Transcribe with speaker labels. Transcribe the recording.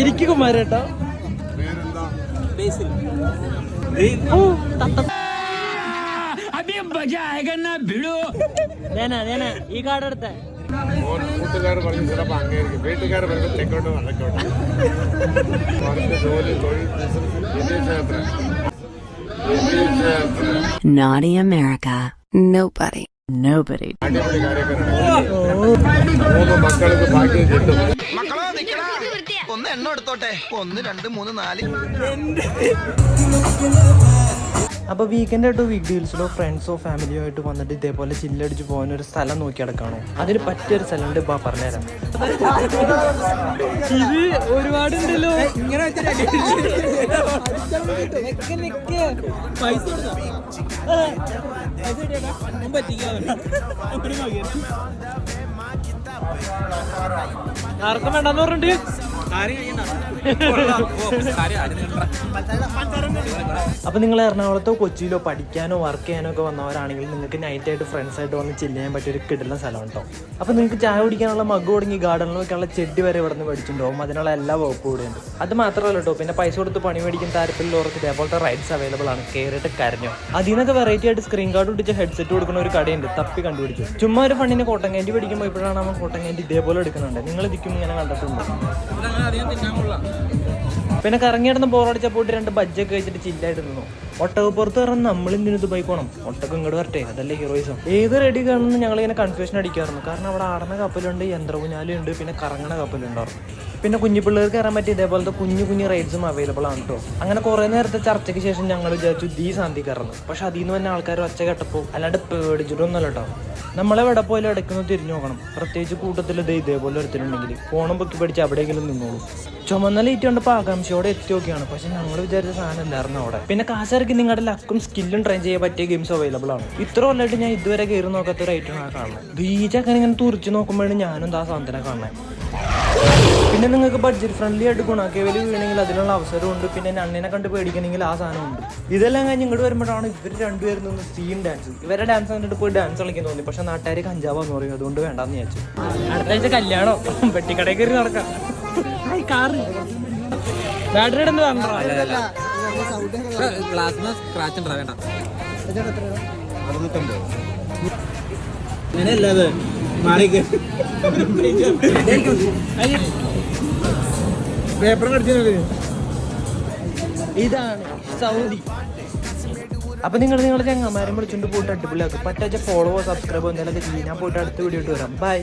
Speaker 1: എനിക്ക് കുമാരേട്ടോ. ഈ കാർഡ് എടുത്ത
Speaker 2: കൂട്ടുകാർ പറഞ്ഞ് ചിലപ്പോൾ അങ്ങേരിക്കും, വീട്ടുകാർ പറയുമ്പോൾ തെക്കോട്ട് വടക്കോട്ട്. ജോലി, തൊഴിൽ, വിദേശയാത്ര.
Speaker 3: Naughty America. Nobody.
Speaker 2: അടിപൊളി കാര്യക്കാരാണ്. 3 മക്കൾക്ക് ഭാഗ്യം കിട്ടും.
Speaker 4: ഒന്ന് എണ്ണം എടുത്തോട്ടെ. 1 2 3 4.
Speaker 1: അപ്പോൾ വീക്കെൻഡ് ആയിട്ടോ വീക്ക് ഡീൽസിലോ ഫ്രണ്ട്സോ ഫാമിലിയോ ആയിട്ട് വന്നിട്ട് ഇതേപോലെ ചില്ലടിച്ച് പോകുന്ന ഒരു സ്ഥലം നോക്കി കിടക്കാണോ? അതിന് പറ്റിയൊരു സ്ഥലമുണ്ട്, ഇപ്പൊ പറഞ്ഞുതരാം. ഇത് ഒരുപാടുണ്ടല്ലോ. ആർക്കും വേണ്ടെന്ന് പറഞ്ഞിട്ട് അപ്പൊ നിങ്ങൾ എറണാകുളത്തോ കൊച്ചിയിലോ പഠിക്കാനോ വർക്ക് ചെയ്യാനോ ഒക്കെ വന്നവരാണെങ്കിൽ നിങ്ങൾക്ക് നൈറ്റ് ആയിട്ട് ഫ്രണ്ട്സ് ആയിട്ട് വന്ന് ചില്ല് ചെയ്യാൻ പറ്റിയ ഒരു കിടിലൻ സ്ഥലം കേട്ടോ. അപ്പൊ നിങ്ങൾക്ക് ചായ കുടിക്കാനുള്ള മഗ് തുടങ്ങി ഗാർഡനിൽ വെക്കാനുള്ള ചെടി വരെ ഇവിടെ നിന്ന് മേടിച്ചിട്ടുണ്ടാവും. അതിനുള്ള എല്ലാ വകുപ്പും കൂടെ ഉണ്ട്. അത് മാത്രമല്ല കേട്ടോ, പിന്നെ പൈസ കൊടുത്ത് പണി മേടിക്കുന്ന താല്പര്യമുള്ളവർക്ക് ഇതേപോലത്തെ റൈഡ്സ് അവൈലബിൾ ആണ്. കയറിയിട്ട് കരഞ്ഞോ. അതിൽ നിന്നൊക്കെ വെറൈറ്റി ആയിട്ട് സ്ക്രീൻ കാർഡ് പിടിച്ച് ഹെഡ്സെറ്റ് കൊടുക്കുന്ന ഒരു കടയുണ്ട്, തപ്പി കണ്ടുപിടിച്ചു. ചുമ്മാ ഒരു ഫണ്ടിന് കോട്ടൻ ക്യാൻഡി പിടിക്കുമ്പോൾ ഇപ്പോഴാണ് നമ്മൾ കോട്ടൻ ക്യാൻഡി ഇതേപോലെ എടുക്കുന്നുണ്ട്. നിങ്ങൾ ഇതിക്കും ഇങ്ങനെ കണ്ടിട്ടുണ്ട്. പിന്നെ കറങ്ങിയിടുന്ന ബോറടിച്ച പോയിട്ട് 2 ബജ്ജൊക്കെ കഴിച്ചിട്ട് ചില്ലായിട്ട് നിന്നു. ഒട്ടകപ്പുറത്ത് പറഞ്ഞാൽ നമ്മളിന്തിനു ദുബായി പോകണം, ഒട്ടകം ഇങ്ങോട്ട് വരട്ടെ, അതല്ലേ ഹീറോയിസം. ഏത് റെഡി കാണുന്നു ഞങ്ങളിങ്ങനെ കൺഫ്യൂഷൻ അടിക്കാറുണ്ട്. കാരണം അവിടെ ആടണ കപ്പലുണ്ട്, യന്ത്രകുഞ്ഞാലുണ്ട്, പിന്നെ കറങ്ങണ കപ്പലുണ്ടായിരുന്നു. പിന്നെ കുഞ്ഞു പിള്ളേർക്ക് കയറാൻ പറ്റിയ ഇതേപോലത്തെ കുഞ്ഞു റൈഡ്സും അവൈലബിൾ ആണ് കേട്ടോ. അങ്ങനെ കുറേ നേരത്തെ ചർച്ചയ്ക്ക് ശേഷം ഞങ്ങൾ വിചാരിച്ചു ദീ ശാന്തി കയറുന്നു. പക്ഷെ അതിൽ നിന്ന് തന്നെ ആൾക്കാർ ഒച്ച കേട്ടപ്പോൾ അല്ലാണ്ട് പേടിച്ചിട്ടൊന്നുമല്ല കേട്ടോ. നമ്മളെവിടെ പോയാലും ഇടയ്ക്കൊന്ന് തിരിഞ്ഞു നോക്കണം. പ്രത്യേകിച്ച് കൂട്ടത്തിൽ ഇതേപോലെ ഒരുത്തരുണ്ടെങ്കിൽ ഫോണും പൊക്കി പഠിച്ച് എവിടെയെങ്കിലും നിന്നോളൂ. ചുമന്ന ലൈറ്റ് കണ്ടപ്പോൾ ആകാംക്ഷയോടെ എത്തി നോക്കിയാണ്. പക്ഷെ ഞങ്ങൾ വിചാരിച്ച സാധനം ഇല്ലായിരുന്നു അവിടെ. പിന്നെ കാശിറക്കി നിങ്ങളുടെ ലക്കും സ്കില്ലും ട്രെയിൻ ചെയ്യാൻ പറ്റിയ ഗെയിംസ് അവൈലബിൾ ആണ്. ഇത്ര കൊല്ലമായിട്ട് ഞാൻ ഇതുവരെ കയറി നോക്കാത്ത ഒരു ഐറ്റമാണ് കാണുന്നത്. ബീച്ചൊക്കെ ഇങ്ങനെ തുറിച്ച് നോക്കുമ്പോഴാണ് ഞാനും ആ സാധനത്തിനെ കാണുന്നത്. പിന്നെ നിങ്ങൾക്ക് ബഡ്ജറ്റ് ഫ്രണ്ട്ലി ആയിട്ട് ഗുണാക്കേവൽ വീണെങ്കിൽ അതിനുള്ള അവസരമുണ്ട്. പിന്നെ നണ്ണിനെ കണ്ട് പേടിക്കണമെങ്കിൽ ആ സാധനമുണ്ട്. ഇതെല്ലാം കഴിഞ്ഞ് ഇങ്ങോട്ട് വരുമ്പോഴാണ് ഇവർ രണ്ടുപേരും നിന്ന് സീൻ ഡാൻസ്. ഇവരെ ഡാൻസ് കണ്ടിട്ട് പോയി ഡാൻസ് കളിക്കാൻ തോന്നി. പക്ഷെ നാട്ടുകാർ കഞ്ചാവെന്ന് പറയും, അതുകൊണ്ട് വേണ്ടാന്ന് വിചാരിച്ചു. അടുത്ത ആഴ്ച കല്യാണോ, പെട്ടിക്കടയിൽ കയറി നടക്കാം. ബാറ്ററി ഇടുന്ന അങ്ങനെയല്ലാതെ മാറിക്ക് പേപ്പർ കടിച്ചു. ഇതാണ് സൗദി. അപ്പൊ നിങ്ങളുടെ ചങ്ങന്മാരെ വിളിച്ചുകൊണ്ട് പോയിട്ട് അടിപൊളിയാക്കും. പറ്റാച്ച ഫോളോ സബ്സ്ക്രൈബ് എന്തെങ്കിലുമൊക്കെ ചെയ്യും. ഞാൻ പോയിട്ട് അടുത്ത വീഡിയോ ഇട്ട് വരാം. ബൈ.